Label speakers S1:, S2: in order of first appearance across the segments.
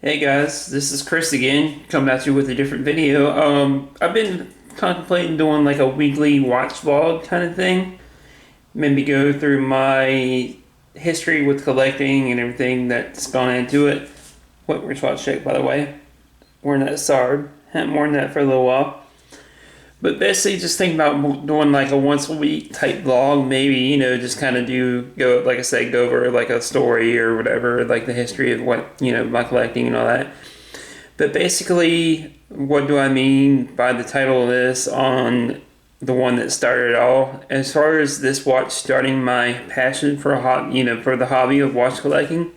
S1: Hey guys, this is Chris again, coming at you with a different video. I've been contemplating doing like a weekly watch vlog kind of thing. Maybe go through my history with collecting and everything that's gone into it. What wristwatch check, by the way. Wearing that SARB. Haven't worn that for a little while. But basically, just thinking about doing like a once a week type vlog. Maybe, just kind of go, like I said, go over like a story or whatever, like the history of what, my collecting and all that. But basically, what do I mean by the title of this on the one that started it all? As far as this watch starting my passion for for the hobby of watch collecting,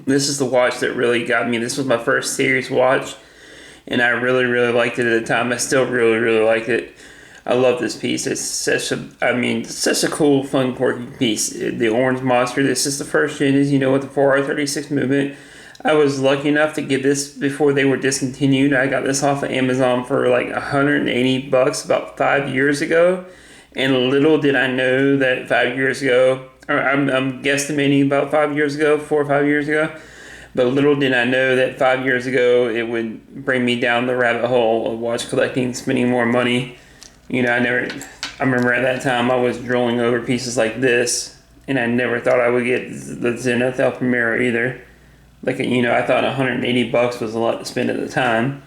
S1: this is the watch that really got me. This was my first serious watch, and I really, really liked it at the time. I still really, really like it. I love this piece. It's such a cool, fun, quirky piece. The Orange Monster. This is the first gen, with the 4R36 movement. I was lucky enough to get this before they were discontinued. I got this off of Amazon for like $180 about 5 years ago. And little did I know that 5 years ago, or I'm guesstimating about 5 years ago, 4 or 5 years ago. But little did I know that 5 years ago it would bring me down the rabbit hole of watch collecting, spending more money. I remember at that time I was drooling over pieces like this, and I never thought I would get the Zenith El Primero either. I thought $180 was a lot to spend at the time.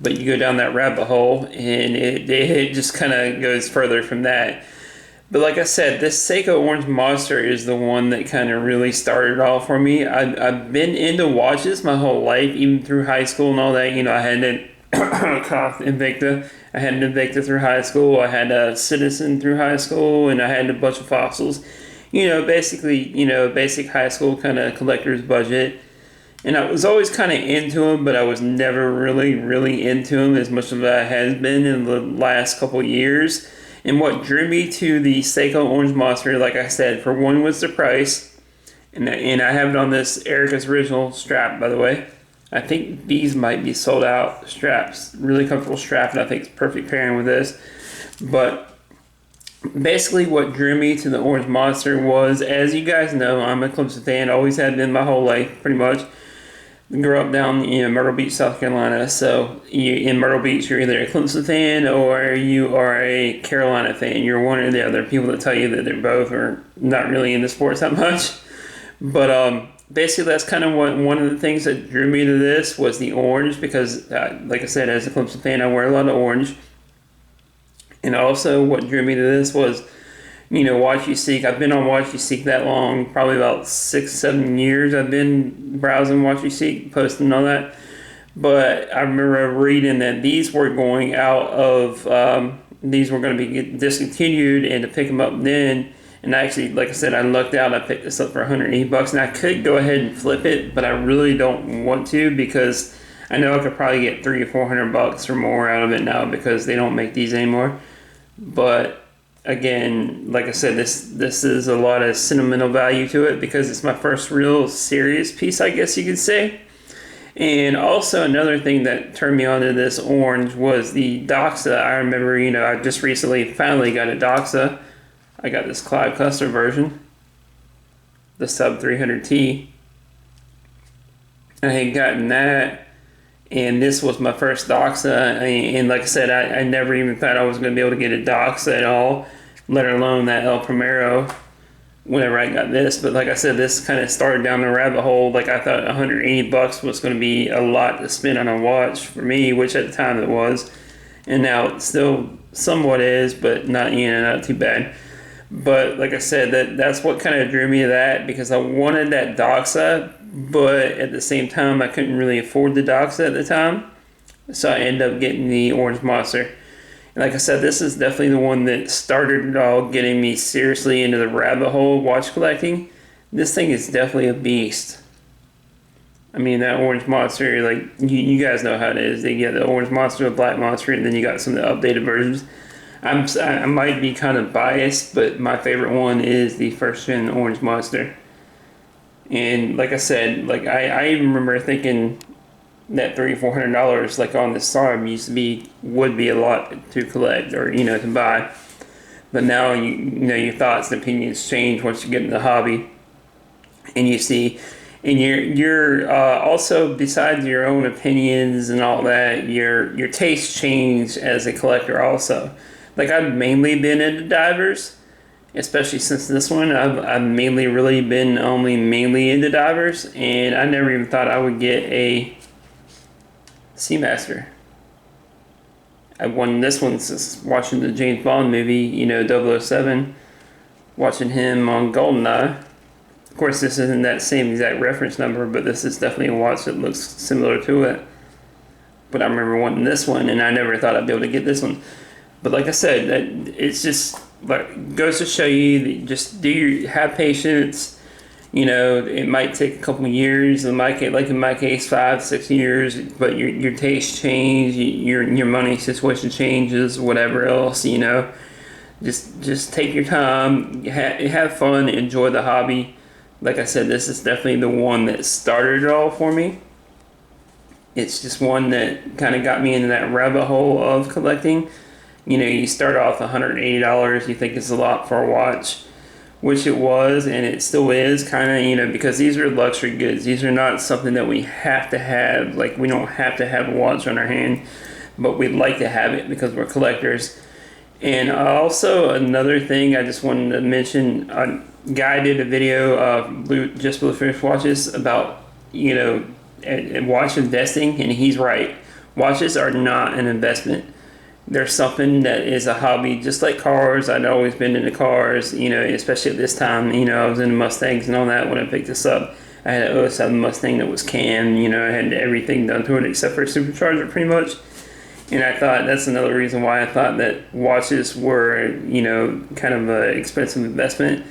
S1: But you go down that rabbit hole, and it just kind of goes further from that. But like I said, this Seiko Orange Monster is the one that kind of really started all for me. I've been into watches my whole life, even through high school and all that. I had an Invicta. I had an Invicta through high school. I had a Citizen through high school, and I had a bunch of fossils. Basic high school kind of collector's budget. And I was always kind of into them, but I was never really, really into them as much as I have been in the last couple years. And what drew me to the Seiko Orange Monster, like I said, for one was the price. And I have it on this Erica's Original strap, by the way. I think these might be sold out straps. Really comfortable strap, and I think it's perfect pairing with this. But basically what drew me to the Orange Monster was, as you guys know, I'm a Clemson fan. Always have been my whole life, pretty much. Grew up down in Myrtle Beach, South Carolina. So in Myrtle Beach, you're either a Clemson fan or you are a Carolina fan. You're one or the other. People that tell you that they're both are not really into sports that much. But basically, that's kind of one of the things that drew me to this was the orange, because, like I said, as a Clemson fan, I wear a lot of orange. And also, what drew me to this was, Watch You Seek. I've been on Watch You Seek that long, probably about 6-7 years. I've been browsing Watch You Seek, posting all that. But I remember reading that these were going out of, these were going to be discontinued, and to pick them up then. And actually, like I said, I lucked out. I picked this up for $180, and I could go ahead and flip it, but I really don't want to, because I know I could probably get $300 or $400 or more out of it now, because they don't make these anymore. But again, like I said, this is a lot of sentimental value to it, because it's my first real serious piece, I guess you could say. And also another thing that turned me on to this orange was the Doxa. I remember, I just recently finally got a Doxa. I got this Clive Cussler version, the Sub 300T. I had gotten that, and this was my first Doxa. And like I said, I never even thought I was going to be able to get a Doxa at all, let alone that El Primero, whenever I got this. But like I said, this kind of started down the rabbit hole. Like, I thought $180 was going to be a lot to spend on a watch for me, which at the time it was. And now it still somewhat is, but not too bad. But like I said, that's what kind of drew me to that, because I wanted that Doxa, but at the same time I couldn't really afford the Doxa at the time. So I ended up getting the Orange Monster. And like I said, this is definitely the one that started it all, getting me seriously into the rabbit hole of watch collecting. This thing is definitely a beast. I mean, that Orange Monster, like, you guys know how it is. They get the Orange Monster, the Black Monster, and then you got some of the updated versions. I might be kind of biased, but my favorite one is the first gen Orange Monster. And like I said, like I even remember thinking that $300 or $400 like on this SARB would be a lot to collect, or to buy. But now your thoughts and opinions change once you get in the hobby, and you see And you're also, besides your own opinions and all that, your tastes change as a collector also. Like, I've mainly been into divers, especially since this one. I've mainly really been only mainly into divers, and I never even thought I would get a Seamaster. I won this one since watching the James Bond movie, you know, 007, watching him on GoldenEye. Of course, this isn't that same exact reference number, but this is definitely a watch that looks similar to it. But I remember wanting this one, and I never thought I'd be able to get this one. But like I said, it's just like goes to show you that just have patience. You know, it might take a couple of years. In my case, like in my case, 5-6 years. But your taste change, your money situation changes, whatever else. You know, just take your time, have fun, enjoy the hobby. Like I said, this is definitely the one that started it all for me. It's just one that kind of got me into that rabbit hole of collecting. You know, you start off $180, you think it's a lot for a watch, which it was, and it still is kind of, you know, because these are luxury goods. These are not something that we have to have. Like, we don't have to have a watch on our hand, but we'd like to have it because we're collectors. And also another thing I just wanted to mention, a guy did a video of just Bluefish watches about, you know, watch investing, and he's right. Watches are not an investment. They're something that is a hobby, just like cars. I'd always been into cars, you know, especially at this time. You know, I was into Mustangs and all that when I picked this up. I had an '07 Mustang that was cammed, you know, I had everything done to it except for a supercharger pretty much. And I thought that's another reason why I thought that watches were, you know, kind of an expensive investment.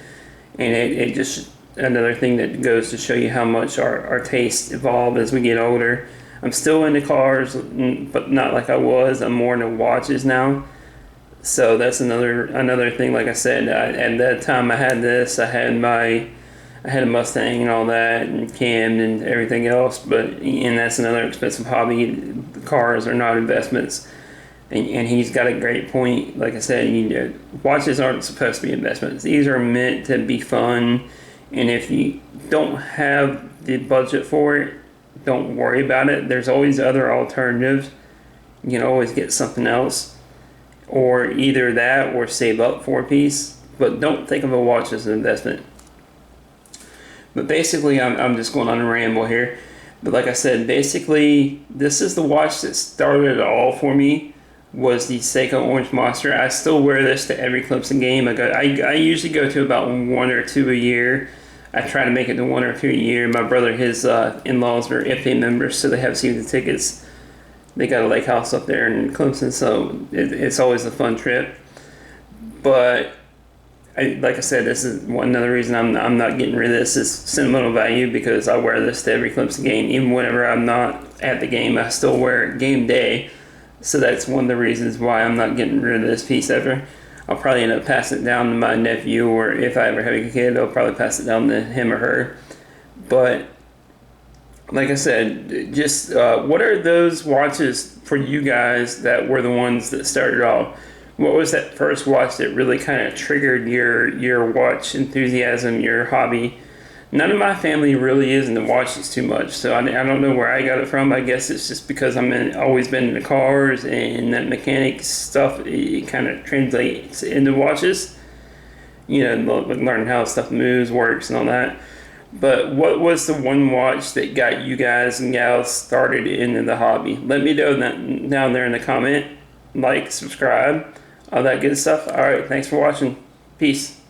S1: And it just another thing that goes to show you how much our tastes evolve as we get older. I'm still into cars, but not like I was. I'm more into watches now. So that's another thing. Like I said, at that time I had this. I had a Mustang and all that, and cammed and everything else. And that's another expensive hobby. Cars are not investments. And he's got a great point. Like I said, you know, watches aren't supposed to be investments. These are meant to be fun. And if you don't have the budget for it, don't worry about it. There's always other alternatives. You can always get something else, or either that or save up for a piece. But don't think of a watch as an investment. But basically, I'm just going on a ramble here. But like I said, basically, this is the watch that started it all for me. Was the Seiko Orange Monster. I still wear this to every Clemson game. I usually go to about 1 or 2 a year. I try to make it to 1 or 2 a year. My brother, his in-laws are FA members, so they have season tickets. They got a lake house up there in Clemson, so it's always a fun trip. But like I said, this is another reason I'm not getting rid of this is sentimental value, because I wear this to every Clemson game. Even whenever I'm not at the game, I still wear it game day. So that's one of the reasons why I'm not getting rid of this piece ever. I'll probably end up passing it down to my nephew, or if I ever have a kid, I'll probably pass it down to him or her. But like I said, just what are those watches for you guys that were the ones that started off? What was that first watch that really kind of triggered your watch enthusiasm, your hobby? None of my family really is into watches too much, so I don't know where I got it from. I guess it's just because always been into cars, and that mechanic stuff, it kind of translates into watches. You know, learning how stuff moves, works, and all that. But what was the one watch that got you guys and gals started into the hobby? Let me know that down there in the comment. Like, subscribe, all that good stuff. All right, thanks for watching. Peace.